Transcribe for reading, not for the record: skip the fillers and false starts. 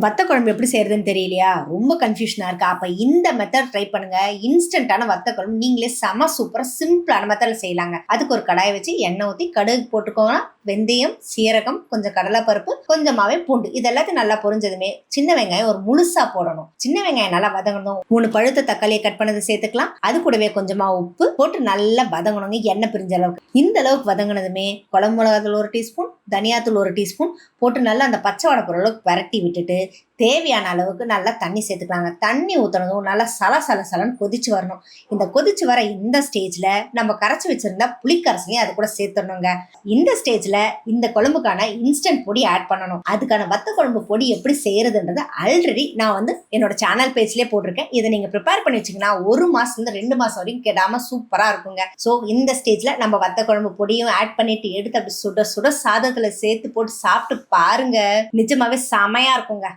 வத்த குழம்பு எப்படி செய்யறதுன்னு தெரியலையா? ரொம்ப கன்ஃபியூஷனா இருக்கா? அப்ப இந்த மெத்தட் ட்ரை பண்ணுங்க. இன்ஸ்டன்டான வத்த குழம்பு நீங்களே செம சூப்பரா சிம்பிளான மெத்தட்ல செய்யலாங்க. அதுக்கு ஒரு கடாயை வச்சு எண்ணெய் ஊத்தி கடுகு போட்டுக்கோங்க. வெந்தயம், சீரகம், கொஞ்சம் கடலைப்பருப்பு, கொஞ்சமாவே பூண்டு, இது எல்லாத்தையும் நல்லா பொரிஞ்சதுமே சின்ன வெங்காயம் ஒரு முழுசா போடணும். சின்ன வெங்காயம் நல்லா வதங்கணும். 3 பழுத்த தக்காளியை கட் பண்ணது சேர்த்துக்கலாம். அது கூடவே கொஞ்சமா உப்பு போட்டு நல்லா வதங்கணுங்க, எண்ணெய் பிரிஞ்ச அளவுக்கு. இந்த அளவுக்கு வதங்கினதுமே குழம்பு மிளகாத்தூள் 1 டீஸ்பூன், தனியாத்தூள் 1 டீஸ்பூன் போட்டு நல்லா அந்த பச்சை வாடை போற அளவுக்கு விரட்டி விட்டுட்டு தேவையான அளவுக்கு நல்லா தண்ணி சேர்த்துக்கலாங்க. தண்ணி ஊற்றணும், நல்லா சலன்னு கொதிச்சு வரணும். இந்த கொதிச்சு வர இந்த ஸ்டேஜ்ல நம்ம கரைச்சி வச்சிருந்தா புளிக்கரசையும் அது கூட சேர்த்துடணுங்க. இந்த ஸ்டேஜ்ல இந்த குழம்புக்கான இன்ஸ்டன்ட் பொடி ஆட் பண்ணணும். அதுக்கான வத்த குழம்பு பொடி எப்படி செய்யறதுன்றது ஆல்ரெடி நான் என்னோட சேனல் பேஜ்லயே போட்டிருக்கேன். இதை நீங்க ப்ரிப்பேர் பண்ணி வச்சீங்கன்னா 1 மாசத்துல 2 மாசம் வரைக்கும் கெடாம சூப்பரா இருக்குங்க. ஸோ இந்த ஸ்டேஜ்ல நம்ம வத்த குழம்பு பொடியும் ஆட் பண்ணிட்டு எடுத்து அப்படி சுட சுட சாதத்துல சேர்த்து போட்டு சாப்பிட்டு பாருங்க, நிஜமாவே செமையா இருக்குங்க.